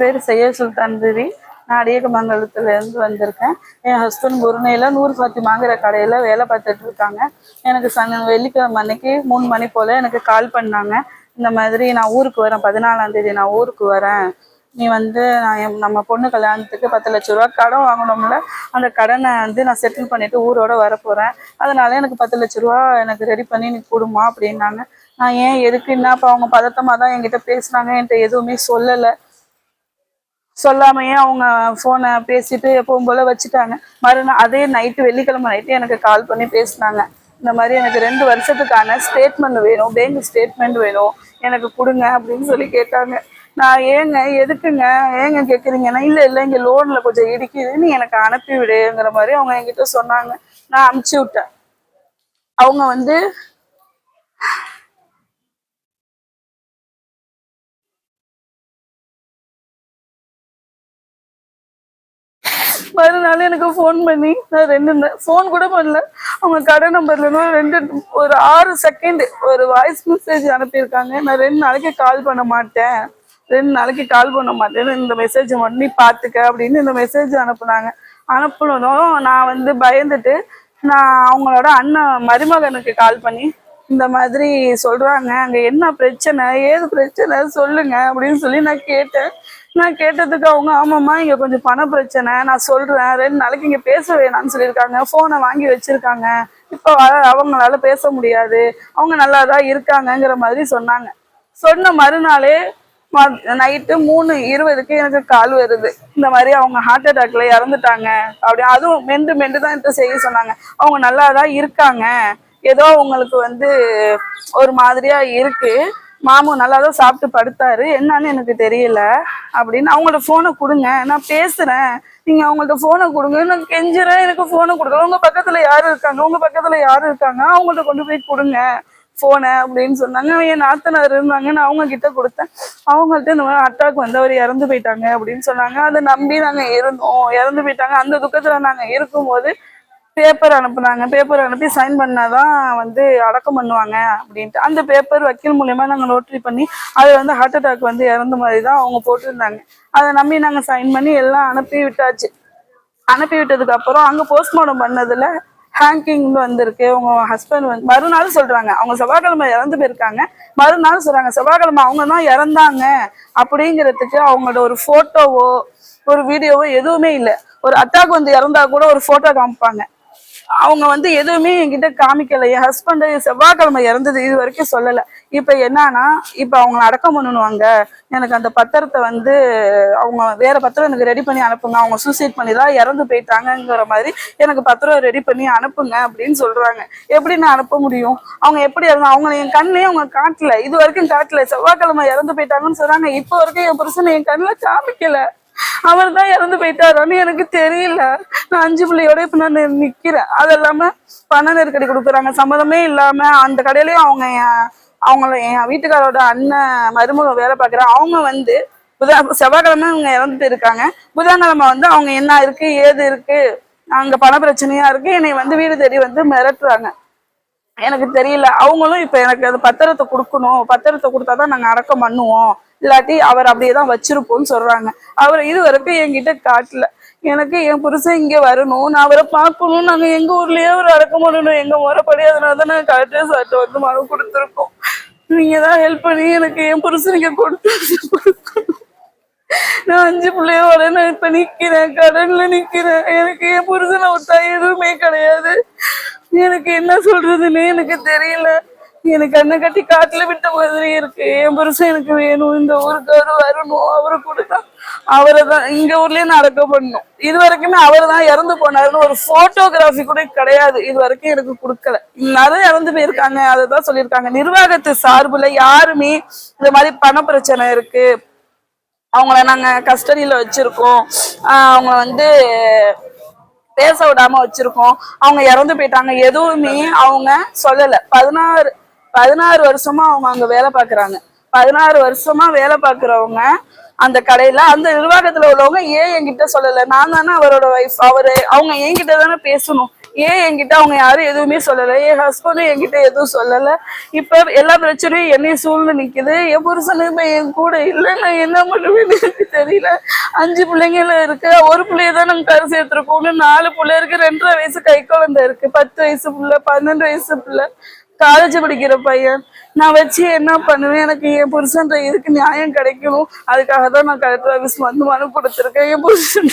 பேர் செய்ய சுல்தான் தேவி. நான் அடியக்கமங்கலத்துல இருந்து வந்திருக்கேன். என் ஹஸ்பண்ட் குருணையில நூறு ஃபாத்திமாங்கிற கடையில வேலை பார்த்துட்டு இருக்காங்க. எனக்கு வெள்ளிக்கிழமை அன்னைக்கு 3 மணி போல எனக்கு கால் பண்ணாங்க. இந்த மாதிரி நான் ஊருக்கு வரேன், 14ஆம் தேதி நான் ஊருக்கு வரேன், நீ வந்து நம்ம பொண்ணு கல்யாணத்துக்கு 10 லட்ச ரூபா கடன் வாங்கணும்ல, அந்த கடனை நான் செட்டில் பண்ணிட்டு ஊரோட வரப்போறேன், அதனால எனக்கு 10 லட்ச ரூபா எனக்கு ரெடி பண்ணி நீ கொடுமா அப்படின்னாங்க. நான் ஏன் எதுக்குன்னா அப்போ அவங்க பதட்டமா தான் என்கிட்ட பேசினாங்க, என்கிட்ட எதுவுமே சொல்லாமையே அவங்க போனை பேசிட்டு எப்பவும் போல வச்சுட்டாங்க. மறுநாள் அதே நைட்டு, வெள்ளிக்கிழமை நைட்டு எனக்கு கால் பண்ணி பேசினாங்க. இந்த மாதிரி எனக்கு 2 வருஷத்துக்கான ஸ்டேட்மெண்ட் வேணும், பேங்க் ஸ்டேட்மெண்ட் வேணும், எனக்கு கொடுங்க அப்படின்னு சொல்லி கேட்டாங்க. நான் ஏங்க எதுக்குங்க ஏங்க கேட்குறீங்கன்னா, இல்லை இங்கே லோனில் கொஞ்சம் இடிக்குது, நீ எனக்கு அனுப்பி விடுங்கிற மாதிரி அவங்க என்கிட்ட சொன்னாங்க. நான் அனுப்பிச்சி விட்டேன். அவங்க மறுநாள் எனக்கு ஃபோன் பண்ணி, நான் ஃபோன் கூட பண்ணல, அவங்க கடை நம்பர்ல ஒரு 6 செகண்ட் ஒரு வாய்ஸ் மெசேஜ் அனுப்பியிருக்காங்க. நான் 2 நாளைக்கு கால் பண்ண மாட்டேன், 2 நாளைக்கு கால் பண்ண மாட்டேன்னு இந்த மெசேஜ் மட்டும் நீ பார்த்துக்க அப்படின்னு இந்த மெசேஜ் அனுப்புனாங்க. அனுப்புனதும் நான் பயந்துட்டு நான் அவங்களோட அண்ணன் மருமகனுக்கு கால் பண்ணி, இந்த மாதிரி சொல்றாங்க, அங்க என்ன பிரச்சனை, ஏது பிரச்சனை சொல்லுங்க அப்படின்னு சொல்லி நான் கேட்டேன். நான் கேட்டதுக்கு அவங்க, ஆமாம்மா இங்க கொஞ்சம் பண பிரச்சனை, நான் சொல்றேன், 2 நாளைக்கு இங்க பேச வேணாம்னு சொல்லியிருக்காங்க, போனை வாங்கி வச்சிருக்காங்க, இப்ப அவங்களால பேச முடியாது, அவங்க நல்லாதான் இருக்காங்கங்கிற மாதிரி சொன்னாங்க. சொன்ன மறுநாளே நைட்டு 3:20க்கு எனக்கு கால் வருது. இந்த மாதிரி அவங்க ஹார்ட் அட்டாக்ல இறந்துட்டாங்க அப்படி. அதுவும் மெண்டு தான் செய்ய சொன்னாங்க. அவங்க நல்லாதான் இருக்காங்க, ஏதோ உங்களுக்கு ஒரு மாதிரியா இருக்கு, மாமு நல்லாதான் சாப்பிட்டு படுத்தாரு, என்னன்னு எனக்கு தெரியல அப்படின்னு. அவங்கள்ட்ட போனை கொடுங்க, நான் பேசுறேன், நீங்க அவங்கள்ட்ட போனை கொடுங்க, நான் கெஞ்சுறேன், எனக்கு போனை கொடுங்க, உங்க பக்கத்துல யாரு இருக்காங்க, அவங்கள்ட்ட கொண்டு போய் கொடுங்க போனை அப்படின்னு சொன்னாங்க. என் நாத்தனார் இருந்தாங்க, நான் அவங்க கிட்ட கொடுத்தேன். அவங்கள்ட்ட இந்த மாதிரி அட்டாக் அவர் இறந்து போயிட்டாங்க அப்படின்னு சொன்னாங்க. அதை நம்பி நாங்க இருந்தோம், இறந்து போயிட்டாங்க. அந்த துக்கத்துல நாங்க இருக்கும்போது பேப்பர் அனுப்புனாங்க. பேப்பர் அனுப்பி சைன் பண்ணாதான் அடக்கம் பண்ணுவாங்க அப்படின்ட்டு. அந்த பேப்பர் வக்கீல் மூலியமா நாங்கள் நோட்டரி பண்ணி அது ஹார்ட் அட்டாக் இறந்த மாதிரி தான் அவங்க போட்டிருந்தாங்க. அதை நம்பி நாங்கள் சைன் பண்ணி எல்லாம் அனுப்பி விட்டாச்சு. அனுப்பி விட்டதுக்கு அப்புறம் அங்கே போஸ்ட்மார்ட்டம் பண்ணதுல ஹேங்கிங் வந்திருக்கு. உங்க ஹஸ்பண்ட் மறுநாள் சொல்றாங்க, அவங்க செவ்வாய்க்கிழமை இறந்து போயிருக்காங்க, மறுநாள் சொல்றாங்க செவ்வாய்க்கிழமை அவங்க தான் இறந்தாங்க அப்படிங்கிறதுக்கு அவங்களோட ஒரு போட்டோவோ ஒரு வீடியோவோ எதுவுமே இல்லை. ஒரு அட்டாக் இறந்தா கூட ஒரு போட்டோ காமிப்பாங்க, அவங்க எதுவுமே என்கிட்ட காமிக்கல. என் ஹஸ்பண்ட் செவ்வாய்க்கிழமை இறந்தது இது வரைக்கும் சொல்லலை. இப்ப என்னன்னா, இப்ப அவங்களை அடக்கம் பண்ணணுவாங்க, எனக்கு அந்த பத்திரத்தை அவங்க வேற பத்திரம் எனக்கு ரெடி பண்ணி அனுப்புங்க, அவங்க சூசைட் பண்ணி தான் இறந்து போயிட்டாங்கிற மாதிரி எனக்கு பத்திரம் ரெடி பண்ணி அனுப்புங்க அப்படின்னு சொல்றாங்க. எப்படி நான் அனுப்ப முடியும்? அவங்க எப்படி இருந்தா அவங்க என் கண்ணிலேயே அவங்க காட்டல, இது வரைக்கும் காட்டல. செவ்வாய்க்கிழமை இறந்து போயிட்டாங்கன்னு சொல்றாங்க, இப்போ வரைக்கும் என் புருஷன் என் கண்ணுல காமிக்கல. அவர் தான் இறந்து போயிட்டாரான்னு எனக்கு தெரியல. நான் 5 பிள்ளையோட இப்ப நான் நிக்கிறேன். அது இல்லாம பண நெருக்கடி கொடுக்குறாங்க சம்மதமே இல்லாம. அந்த கடையிலயும் என் வீட்டுக்காரோட அண்ணன் மருமக வேலை பார்க்குறேன். அவங்க செவ்வாய்க்கிழமை அவங்க இறந்துட்டு இருக்காங்க. புதன்கிழமை அவங்க என்ன இருக்கு ஏது இருக்கு, அங்க பண பிரச்சனையா இருக்கு, என்னை வீடு தேடி மிரட்டுறாங்க. எனக்கு தெரியல. அவங்களும் இப்ப எனக்கு அந்த பத்திரத்தை கொடுக்கணும், பத்திரத்தை கொடுத்தாதான் நாங்க அடக்கம் பண்ணுவோம், இல்லாட்டி அவர் அப்படியேதான் வச்சிருப்போம்னு சொல்றாங்க. அவர் இது வரைக்கும் என்கிட்ட காட்டல. எனக்கு என் புருஷன் இங்க வரணும், நான் அவரை பார்க்கணும், நாங்க எங்க ஊர்லயே ஒரு அடக்கம் பண்ணணும் எங்க முறைப்படி. அதனாலதான் நாங்க கலெக்டர் சார்ட்ட மனு கொடுத்துருக்கோம். நீங்க தான் ஹெல்ப் பண்ணி எனக்கு என் புருஷன் இங்க கொடுக்கணும். நான் 5 பிள்ளையோட நான் இப்ப நிக்கிறேன், கடன்ல நிக்கிறேன். எனக்கு என் புருஷனை விட்டா எதுவுமே கிடையாது. எனக்கு என்ன சொல்றதுன்னு எனக்கு தெரியல. எனக்கு கண்ணை கட்டி காட்டுல விட்ட மாதிரி இருக்கு. என் புருஷன் எனக்கு வேணும், இந்த ஊருக்கு அவரு வரணும், அவரு கொடுத்தா அவரை தான் இங்க ஊர்லயே நான் அடக்கம் பண்ணணும். இது வரைக்குமே அவர் தான் இறந்து போனாருன்னு ஒரு போட்டோகிராஃபி கூட கிடையாது, இது வரைக்கும் எனக்கு கொடுக்கல. நிறைய இறந்து போயிருக்காங்க, அதைதான் சொல்லியிருக்காங்க. நிர்வாகத்து சார்புல யாருமே இந்த மாதிரி பண பிரச்சனை இருக்கு, அவங்கள நாங்க கஸ்டடியில வச்சிருக்கோம், அவங்கள பேச விடாம வச்சிருக்கோம், அவங்க இறந்து போயிட்டாங்க, எதுவுமே அவங்க சொல்லல. 16 வருஷமா அவங்க அங்க வேலை பாக்குறாங்க. 16 வருஷமா வேலை பாக்குறவங்க அந்த கடையில, அந்த நிர்வாகத்துல உள்ளவங்க ஏன் என்கிட்ட சொல்லல? நான் தானே அவரோட வைஃப், அவங்க என்கிட்ட தானே பேசணும். ஏன் என்கிட்ட அவங்க யாரும் எதுவுமே சொல்லல, என் ஹஸ்பண்டும் என்கிட்ட எதுவும் சொல்லல. இப்ப எல்லா பிரச்சனையும் என்னைய சூழ்ந்து நிக்குது. என் புருஷனுமே என் கூட இல்ல. நான் என்ன பண்ணுவேன்னு எனக்கு தெரியல. 5 பிள்ளைங்கள இருக்கு. ஒரு பிள்ளைய தான் நாங்க கரு சேர்த்திருக்கோம். 4 பிள்ளை இருக்கு. 2.5 வயசு கை குழந்தை இருக்கு. 10 வயசு பிள்ளை, 12 வயசு பிள்ளை, காலேஜ் படிக்கிற பையன். நான் வச்சு என்ன பண்ணுவேன்? எனக்கு என் புருஷன்ற இதுக்கு நியாயம் கிடைக்கணும். அதுக்காக தான் நான் கலெக்டர் ஆஃபீஸ் வந்து மனு கொடுத்துருக்கேன். என் புருஷன்